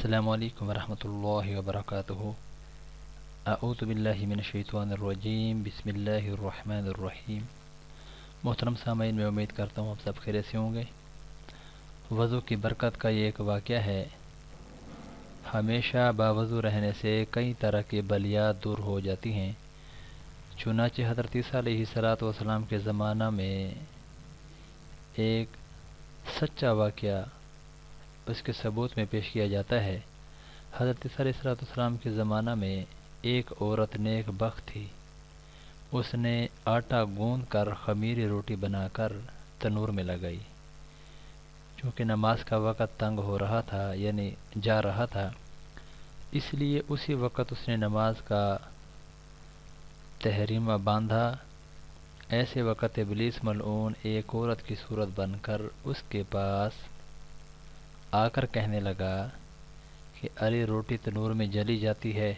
السلام علیکم ورحمۃ اللہ وبرکاتہ۔ اعوذ باللہ من الشیطان الرجیم، بسم اللہ الرحمن الرحیم۔ محترم سامعین، میں امید کرتا ہوں آپ سب خیریت سے ہوں گے۔ وضو کی برکت کا یہ ایک واقعہ ہے۔ ہمیشہ باوضو رہنے سے کئی طرح کی بلیات دور ہو جاتی ہیں۔ چنانچہ حضرت عیسیٰ علیہ السلام کے زمانہ میں ایک سچا واقعہ اس کے ثبوت میں پیش کیا جاتا ہے۔ حضرت عیسیٰ علیہ السلام کے زمانہ میں ایک عورت نیک بخت تھی۔ اس نے آٹا گوندھ کر خمیری روٹی بنا کر تنور میں لگائی۔ چونکہ نماز کا وقت تنگ ہو رہا تھا، یعنی جا رہا تھا، اس لیے اسی وقت اس نے نماز کا تحریمہ باندھا۔ ایسے وقت ابلیس ملعون ایک عورت کی صورت بن کر اس کے پاس آ کر کہنے لگا کہ ارے روٹی تنور میں جلی جاتی ہے،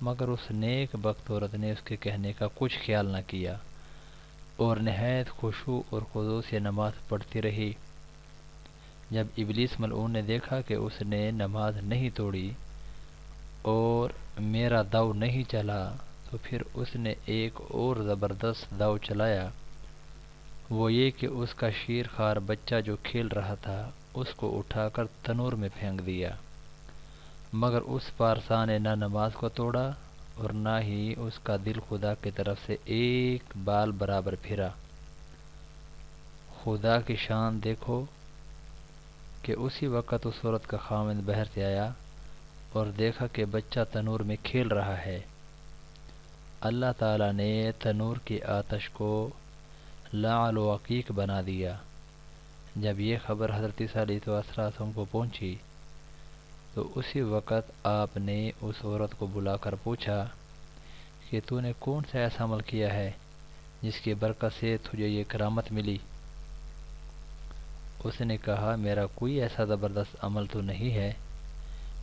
مگر اس نیک بخت عورت نے اس کے کہنے کا کچھ خیال نہ کیا اور نہایت خشوع اور خضوع سے نماز پڑھتی رہی۔ جب ابلیس ملعون نے دیکھا کہ اس نے نماز نہیں توڑی اور میرا داؤ نہیں چلا، تو پھر اس نے ایک اور زبردست داؤ چلایا، وہ یہ کہ اس کا شیر خوار بچہ جو کھیل رہا تھا اس کو اٹھا کر تنور میں پھینک دیا، مگر اس پارسا نے نہ نماز کو توڑا اور نہ ہی اس کا دل خدا کی طرف سے ایک بال برابر پھرا۔ خدا کی شان دیکھو کہ اسی وقت اس عورت کا خاوند باہر سے آیا اور دیکھا کہ بچہ تنور میں کھیل رہا ہے۔ اللہ تعالیٰ نے تنور کی آتش کو لعل و عقیق بنا دیا۔ جب یہ خبر حضرت عیسیٰ علیہ السلام کو پہنچی تو اسی وقت آپ نے اس عورت کو بلا کر پوچھا کہ تو نے کون سا ایسا عمل کیا ہے جس کی برکت سے تجھے یہ کرامت ملی؟ اس نے کہا میرا کوئی ایسا زبردست عمل تو نہیں ہے،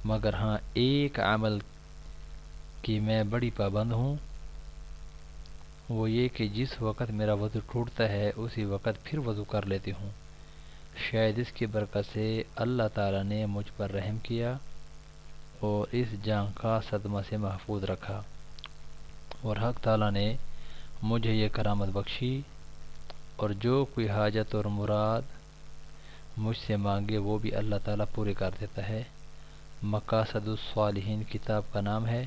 مگر ہاں ایک عمل کی میں بڑی پابند ہوں، وہ یہ کہ جس وقت میرا وضو ٹوٹتا ہے اسی وقت پھر وضو کر لیتی ہوں۔ شاید اس کی برکت سے اللہ تعالیٰ نے مجھ پر رحم کیا اور اس جان کا صدمہ سے محفوظ رکھا، اور حق تعالیٰ نے مجھے یہ کرامت بخشی، اور جو کوئی حاجت اور مراد مجھ سے مانگے وہ بھی اللہ تعالیٰ پورے کر دیتا ہے۔ مقاصد الصالحین کتاب کا نام ہے۔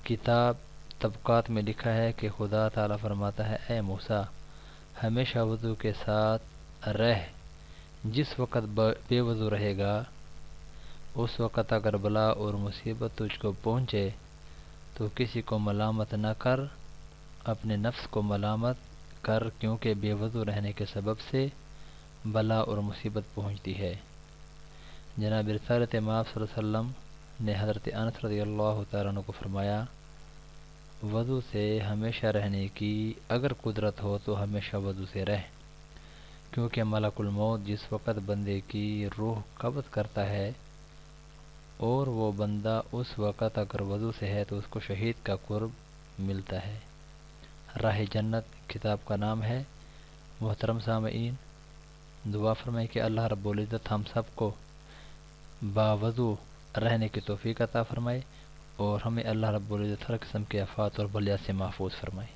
کتاب طبقات میں لکھا ہے کہ خدا تعالیٰ فرماتا ہے، اے موسیٰ ہمیشہ وضو کے ساتھ رہ، جس وقت بے وضو رہے گا اس وقت اگر بلا اور مصیبت تجھ کو پہنچے تو کسی کو ملامت نہ کر، اپنے نفس کو ملامت کر، کیونکہ بے وضو رہنے کے سبب سے بلا اور مصیبت پہنچتی ہے۔ جناب رسالت مآب صلی اللہ علیہ وسلم نے حضرت انس رضی اللہ تعالیٰ عنہ کو فرمایا، وضو سے ہمیشہ رہنے کی اگر قدرت ہو تو ہمیشہ وضو سے رہ، کیونکہ ملک الموت جس وقت بندے کی روح قبض کرتا ہے اور وہ بندہ اس وقت اگر وضو سے ہے تو اس کو شہید کا قرب ملتا ہے۔ راہ جنت کتاب کا نام ہے۔ محترم سامعین، دعا فرمائیں کہ اللہ رب العزت ہم سب کو باوضو رہنے کی توفیق عطا فرمائے اور ہمیں اللہ رب العزت ہر قسم کے آفات اور بلیات سے محفوظ فرمائے۔